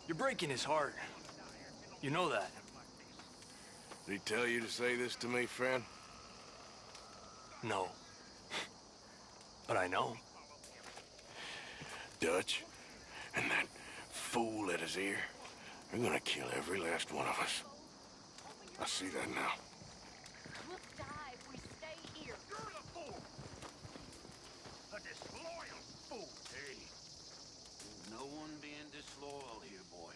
You're breaking his heart. You know that. Did he tell you to say this to me, friend? No. But I know. Dutch and that fool at his ear, they're gonna kill every last one of us. I see that now. We'll die if we stay here. You're a fool! A disloyal fool! Hey, there's no one being disloyal here, boy.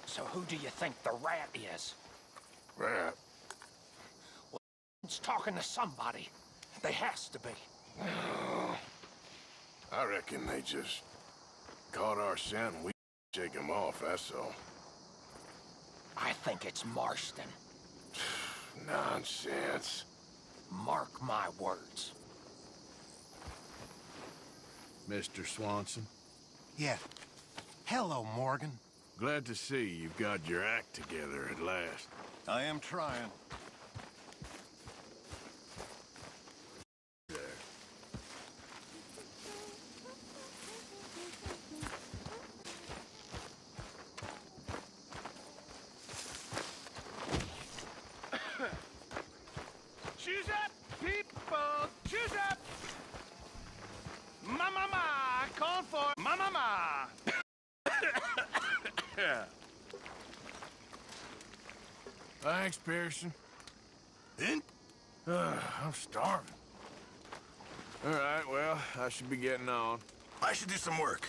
So who do you think the rat is? Rat? It's talking to somebody. They has to be. I reckon they just caught our scent and we shake them off, that's all. I think it's Marston. Nonsense. Mark my words. Mr. Swanson, Yeah. Hello, Morgan. glad to see you've got your act together at last. I am trying. There. Choose up, people! Choose up! Ma, calling for ma. Thanks, Pearson. In? I'm starving. All right, well, I should be getting on. I should do some work.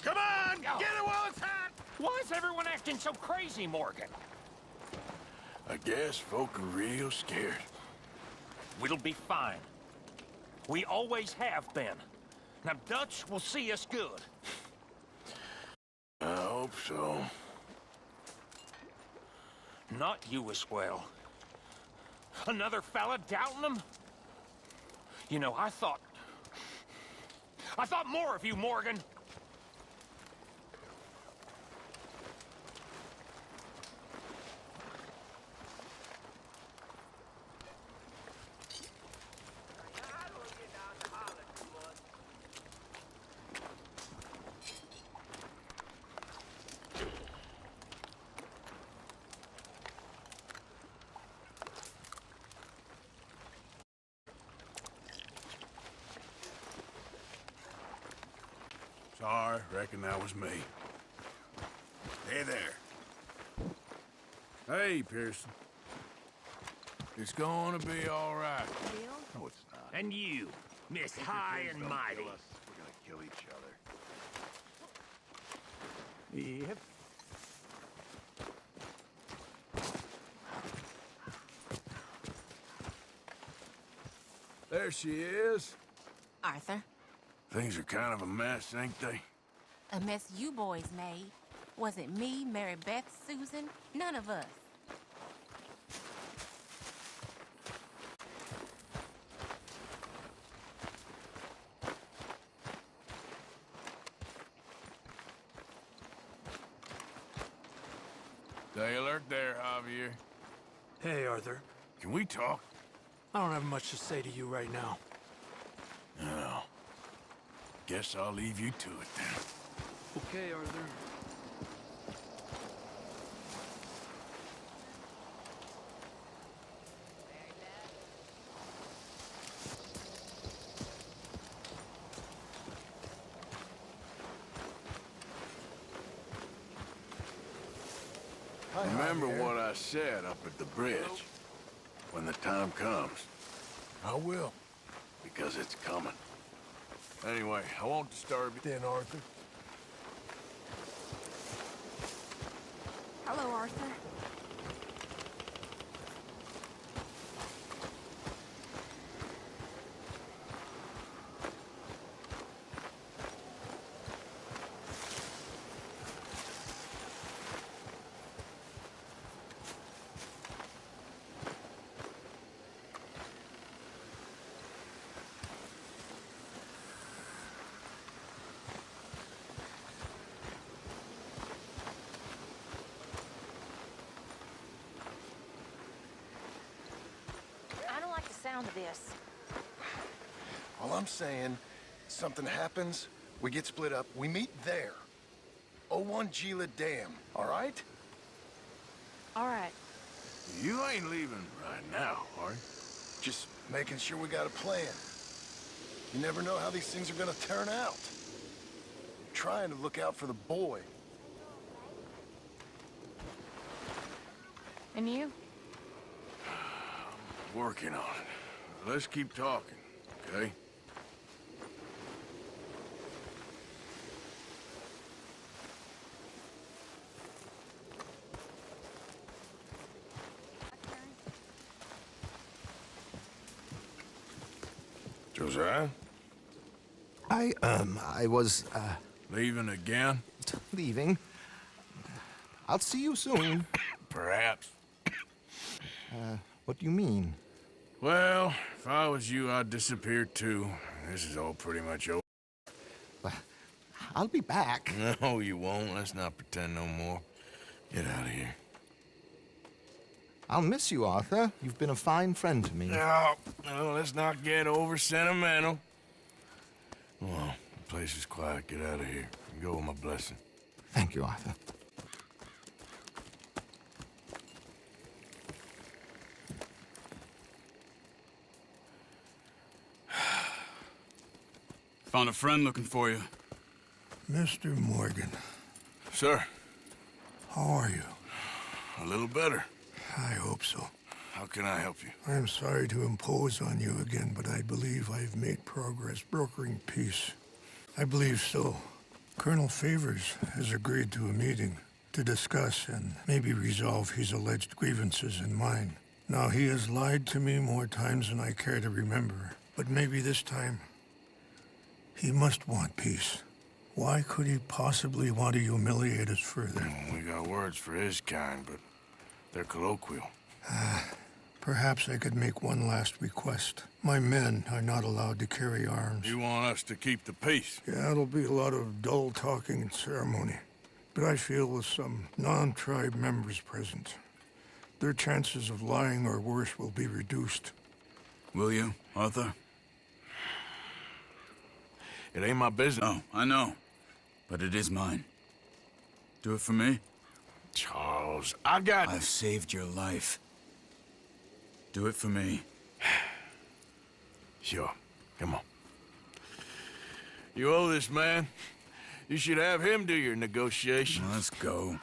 Come on! Get it while it's hot! Why is everyone acting so crazy, Morgan? I guess folk are real scared. We'll be fine. We always have been. Now, Dutch will see us good. I hope so. Not you as well. Another fella doubting him? You know, I thought more of you, Morgan. I reckon that was me. Hey there. Hey, Pearson. It's gonna be all right. No, it's not. And you, Miss High and Mighty. We're gonna kill each other. Yep. There she is. Arthur, Things are kind of a mess, ain't they? a mess you boys made. Was it me, Mary Beth, Susan? None of us. Stay alert there, Javier. Hey, Arthur. Can we talk? I don't have much to say to you right now. No. Guess I'll leave you to it then. Okay, Arthur. Remember what I said up at the bridge. When the time comes. I will. Because it's coming. Anyway, I won't disturb you. Then, Arthur. Hello, Arthur. I don't like the sound of this. All I'm saying, something happens, we get split up, we meet there. 01 Gila Dam, all right? All right. You ain't leaving right now, are you? Just making sure we got a plan. You never know how these things are gonna turn out. Trying to look out for the boy. And you? Working on it. Let's keep talking, okay? Josiah? I was, Leaving again? leaving. I'll see you soon. Perhaps. What do you mean? Well, if I was you, I'd disappear too. This is all pretty much over. I'll be back. No, you won't. Let's not pretend no more. Get out of here. I'll miss you, Arthur. You've been a fine friend to me. No, let's not get over sentimental. Well, the place is quiet. Get out of here. Go with my blessing. Thank you, Arthur. Found a friend looking for you. Mr. Morgan, Sir, how are you? a little better. I hope so. How can I help you? I'm sorry to impose on you again, but I believe I've made progress brokering peace. I believe so. Colonel Favors has agreed to a meeting to discuss and maybe resolve his alleged grievances and mine. Now, he has lied to me more times than I care to remember, but maybe this time he must want peace. Why could he possibly want to humiliate us further? We got words for his kind, but they're colloquial. Perhaps I could make one last request. My men are not allowed to carry arms. You want us to keep the peace? Yeah, it'll be a lot of dull talking and ceremony. But I feel with some non-tribe members present, their chances of lying or worse will be reduced. Will you, Arthur? It ain't my business. No, I know. But it is mine. Do it for me? Charles, I got... I've saved your life. Do it for me. Sure. Come on. You owe this man. You should have him do your negotiation. Let's go.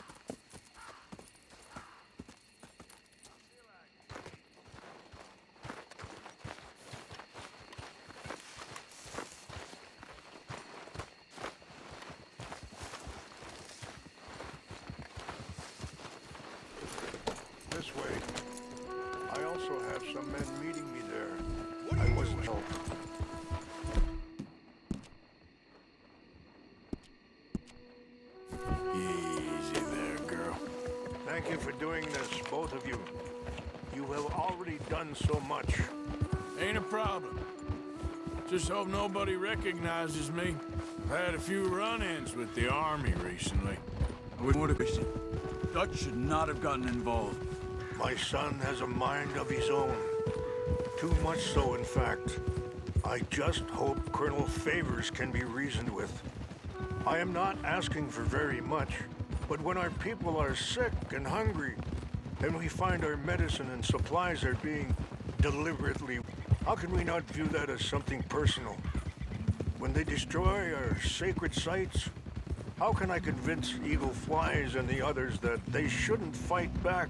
This way. I also have some men meeting me there. I wasn't told. Easy there, girl. Thank you for doing this, both of you. You have already done so much. Ain't a problem. Just hope nobody recognizes me. I've had a few run-ins with the army recently. Dutch should not have gotten involved. My son has a mind of his own. Too much so, in fact. I just hope Colonel Favors can be reasoned with. I am not asking for very much, but when our people are sick and hungry, and we find our medicine and supplies are being deliberately, how can we not view that as something personal? When they destroy our sacred sites, how can I convince Eagle Flies and the others that they shouldn't fight back?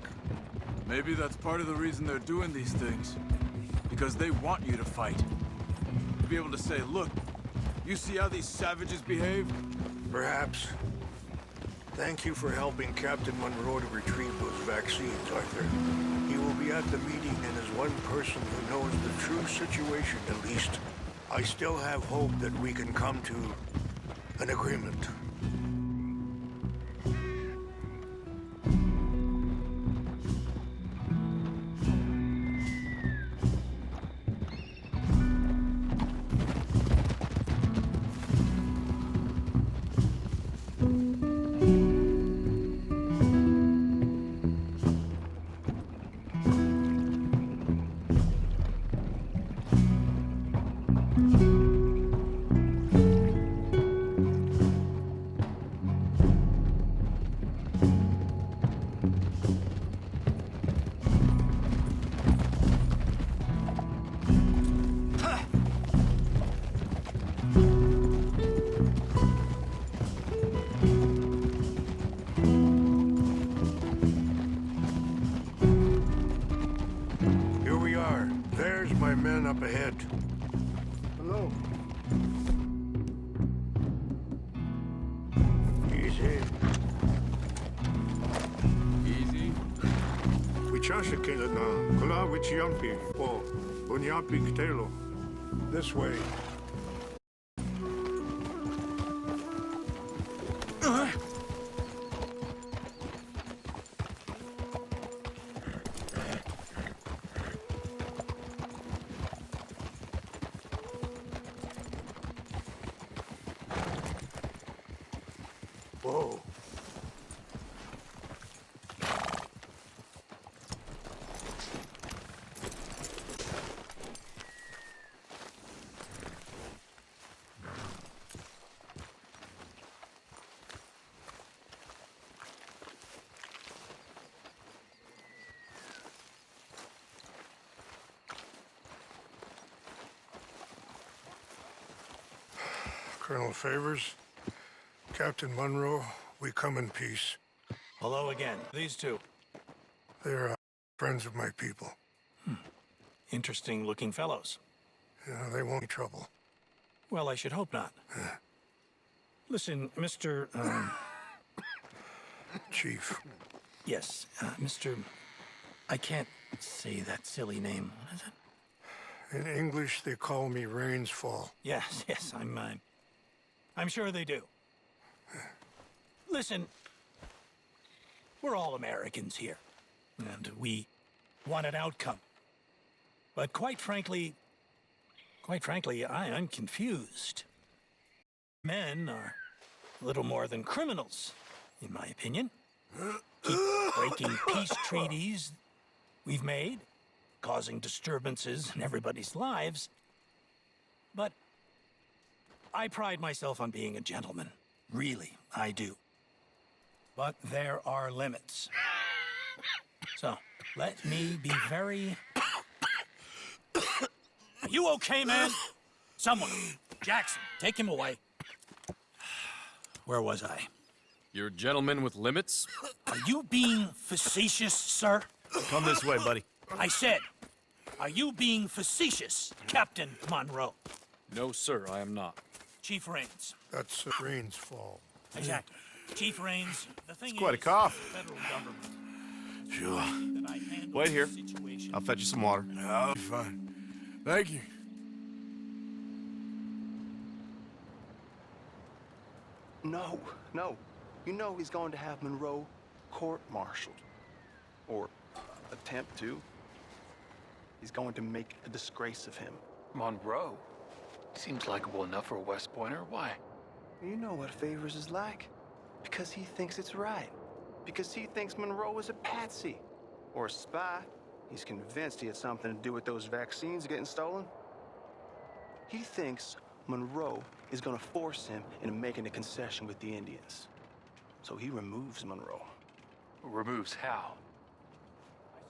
Maybe that's part of the reason they're doing these things. Because they want you to fight. To be able to say, look, you see how these savages behave? Perhaps. Thank you for helping Captain Monroe to retrieve those vaccines, Arthur. He will be at the meeting and is one person who knows the true situation, at least. I still have hope that we can come to an agreement. Here we are. There's my men up ahead. Hello. Easy. Easy. Wichashakila na kula wichiampi po bunyapi kitelo. This way. Whoa. Colonel Favors, Captain Monroe, we come in peace. Hello again. These two. They're friends of my people. Interesting looking fellows. Yeah, they won't be trouble. Well, I should hope not. Listen, Mr. Chief. Yes, Mr. I can't say that silly name. What is it? In English, they call me Rainsfall. Yes, I'm sure they do. Listen, we're all Americans here, and we want an outcome. But quite frankly, I'm confused. Men are little more than criminals, in my opinion. Keep breaking peace treaties we've made, causing disturbances in everybody's lives. But I pride myself on being a gentleman. Really, I do. But there are limits. So, let me be very... Are you okay, man? Someone. Jackson, take him away. Where was I? You're a gentleman with limits? Are you being facetious, sir? Come this way, buddy. I said, are you being facetious, Captain Monroe? No, sir, I am not. Chief Raines. That's Rain's fault. Exactly. Chief Raines, the thing quite a is, cough. the federal government. Sure. That I handle Wait here. the situation. I'll fetch you some water. I'll be fine. Thank you. No, no. You know he's going to have Monroe court-martialed. Or attempt to. He's going to make a disgrace of him. Monroe? Seems likable enough for a West Pointer. Why? You know what Favors is like. Because he thinks it's right. Because he thinks Monroe is a patsy. Or a spy. He's convinced he had something to do with those vaccines getting stolen. He thinks Monroe is gonna force him into making a concession with the Indians. So he removes Monroe. Removes how?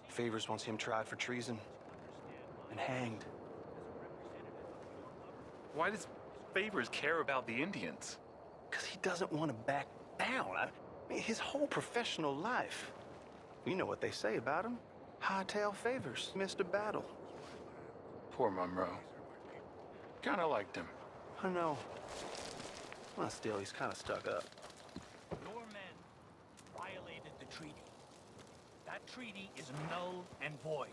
Favors wants him tried for treason and hanged. Why does Favors care about the Indians? Because he doesn't want to back down. I mean, his whole professional life. You know what they say about him. Hightail Favors, Mr. Battle. Poor Monroe. Kinda liked him. I know. Well, still, he's kind of stuck up. Your men violated the treaty. That treaty is null and void.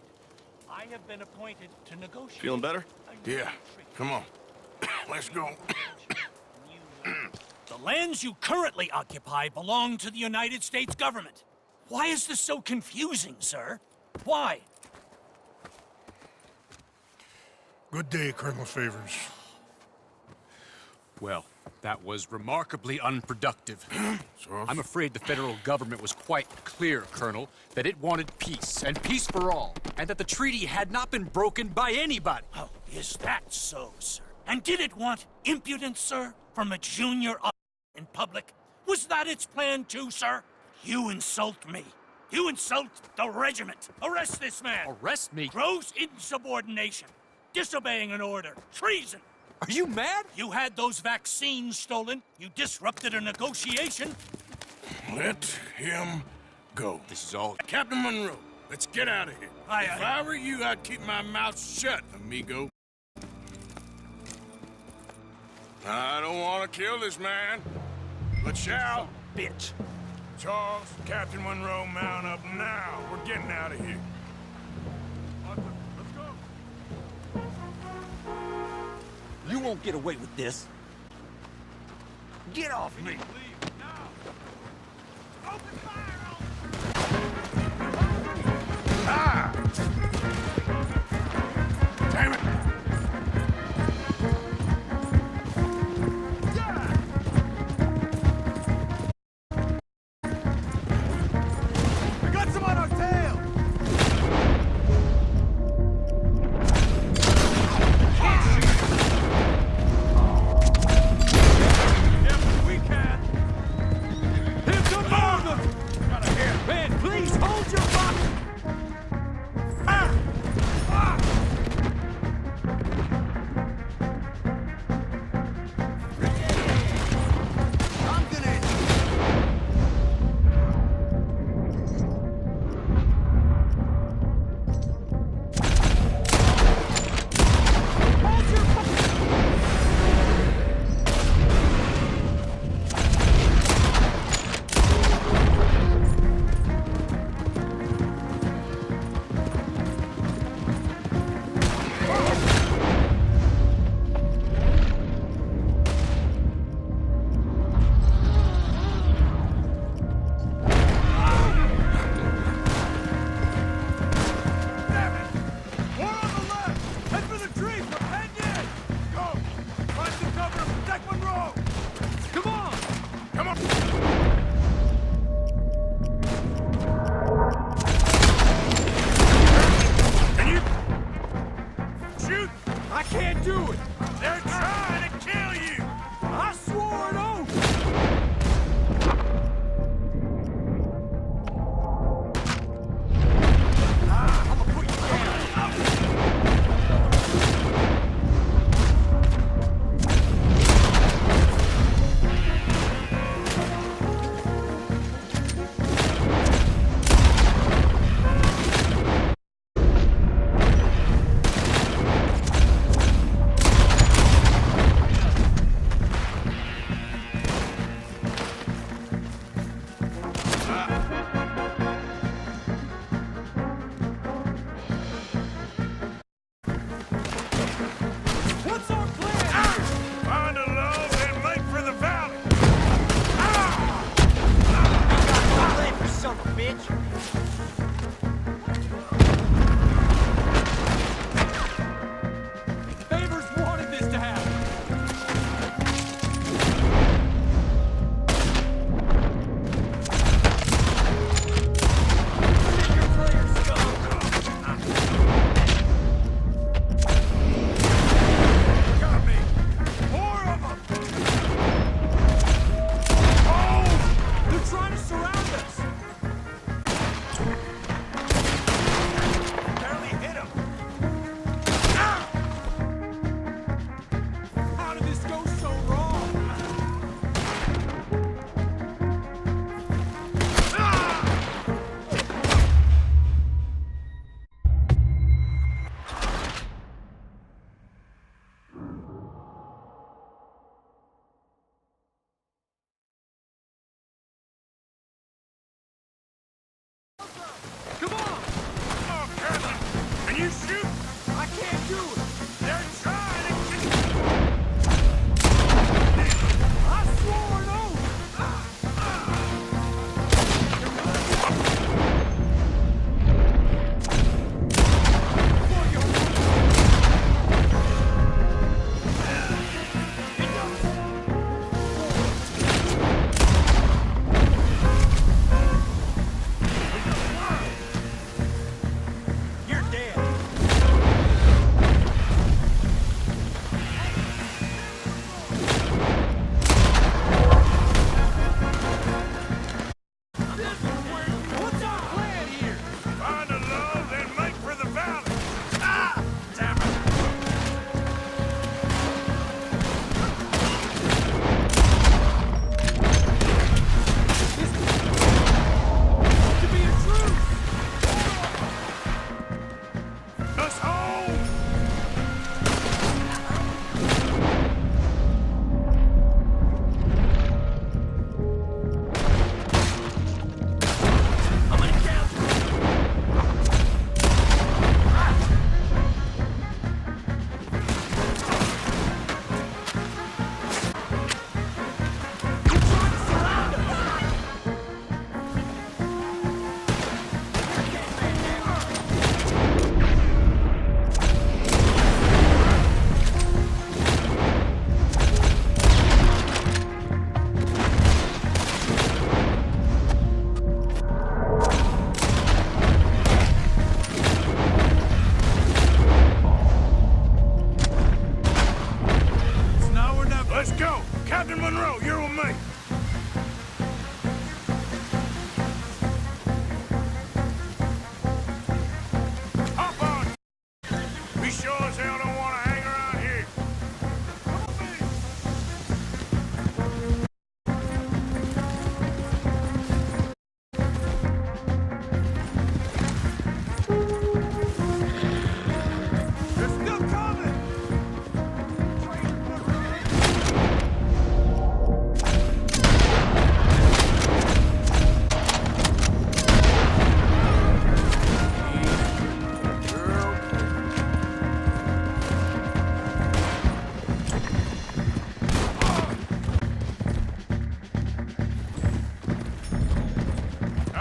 I have been appointed to negotiate. Feeling better? Yeah. Come on. Let's go. The lands you currently occupy belong to the United States government. Why is this so confusing, sir? Why? Good day, Colonel Favors. Well, that was remarkably unproductive. I'm afraid the federal government was quite clear, Colonel, that it wanted peace, and peace for all, and that the treaty had not been broken by anybody. Oh, is that so, sir? And did it want impudence, sir, from a junior officer in public? Was that its plan too, sir? You insult me. You insult the regiment. Arrest this man. Arrest me? Gross insubordination. Disobeying an order. Treason. Are you mad? You had those vaccines stolen. You disrupted a negotiation. Let him go. This is all... Captain Monroe, let's get out of here. If I were you, I'd keep my mouth shut, amigo. I don't want to kill this man, but shall. Bitch. Charles, Captain Monroe, mount up now. We're getting out of here. Arthur, let's go. You won't get away with this. Get off me! Leave now. Open fire on Ah! Damn it! We got some on our tail! Yep, we can.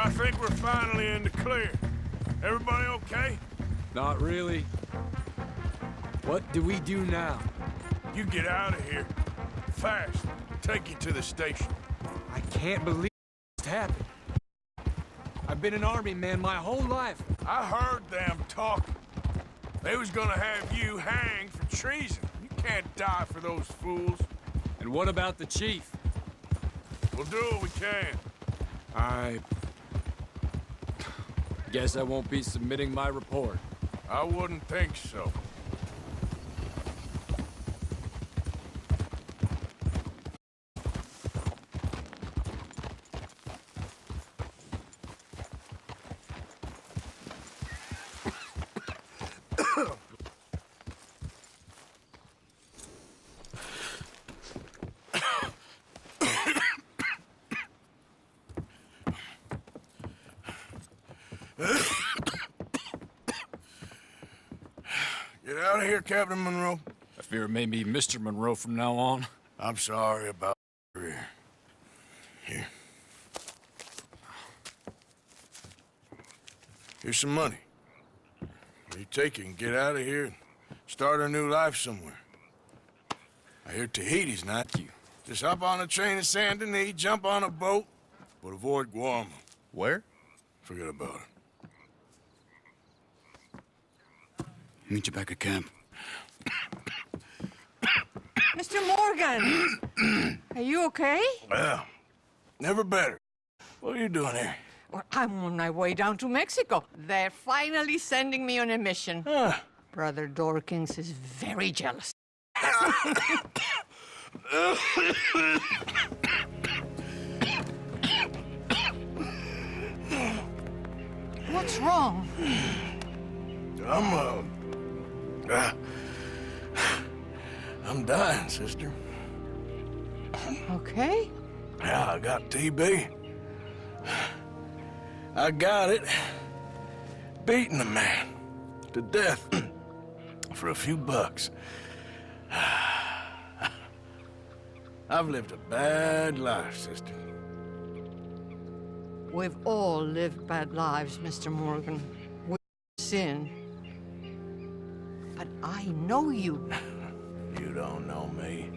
I think we're finally in the clear. Everybody okay? Not really. What do we do now? You get out of here. Fast. Take you to the station. I can't believe this happened. I've been an army man my whole life. I heard them talking. They was gonna have you hanged for treason. You can't die for those fools. And what about the chief? We'll do what we can. I guess I won't be submitting my report. I wouldn't think so. Get out of here, Captain Monroe. I fear it may be Mr. Monroe from now on. I'm sorry about your career. Here. Here's some money. You take it and get out of here and start a new life somewhere. I hear Tahiti's not you. Just hop on a train to Saint Denis, jump on a boat, but avoid Guam. Where? Forget about it. Meet you back at camp. Mr. Morgan! Are you okay? Well, never better. What are you doing here? Well, I'm on my way down to Mexico. They're finally sending me on a mission. Brother Dorkins is very jealous. What's wrong? I'm dying, sister. Okay. Yeah, I got TB. I got it. Beating a man to death for a few bucks. I've lived a bad life, sister. We've all lived bad lives, Mr. Morgan. We've sinned. But I know you. You don't know me.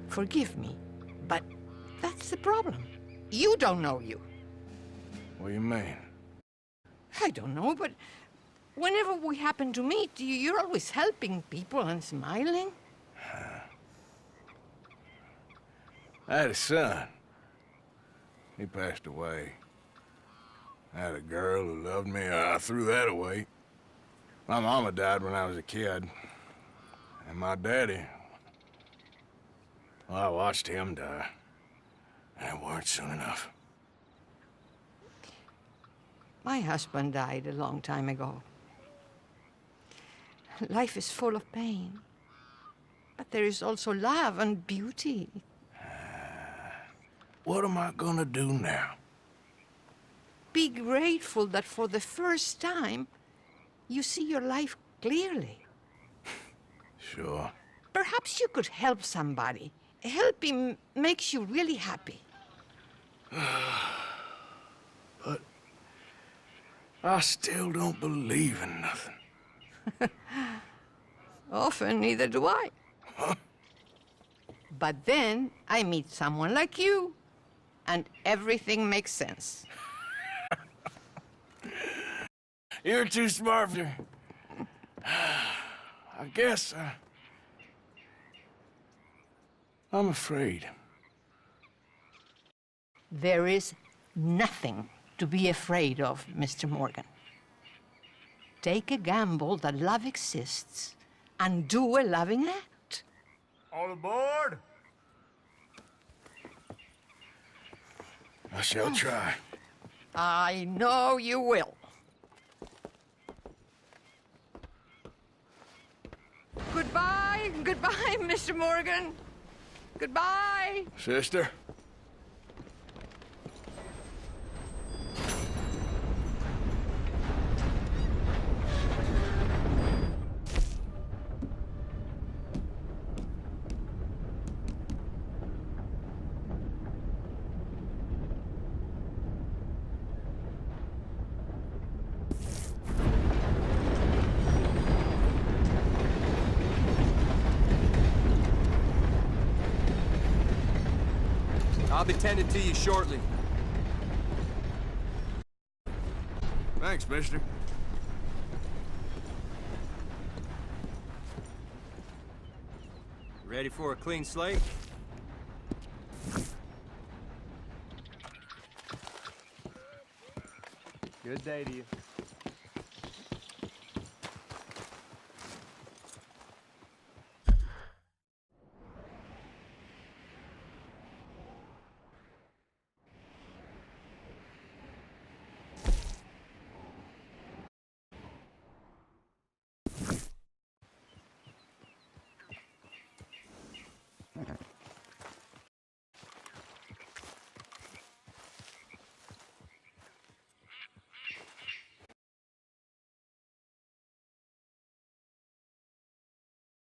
Forgive me, but that's the problem. You don't know you. What do you mean? I don't know, but whenever we happen to meet, you're always helping people and smiling. I had a son. He passed away. I had a girl who loved me. I threw that away. My mama died when I was a kid. And my daddy, well, I watched him die. And it weren't soon enough. My husband died a long time ago. Life is full of pain. But there is also love and beauty. What am I gonna do now? Be grateful that for the first time, you see your life clearly. Sure. Perhaps you could help somebody. Helping makes you really happy. But I still don't believe in nothing. Often, neither do I. Huh? But then I meet someone like you, and everything makes sense. You're too smart for... I guess, I'm afraid. There is nothing to be afraid of, Mr. Morgan. Take a gamble that love exists and do a loving act. All aboard! I shall try. I know you will. Goodbye, goodbye, Mr. Morgan. Goodbye. Sister? I'll be tending to you shortly. Thanks, mister. Ready for a clean slate? Good day to you. Okay.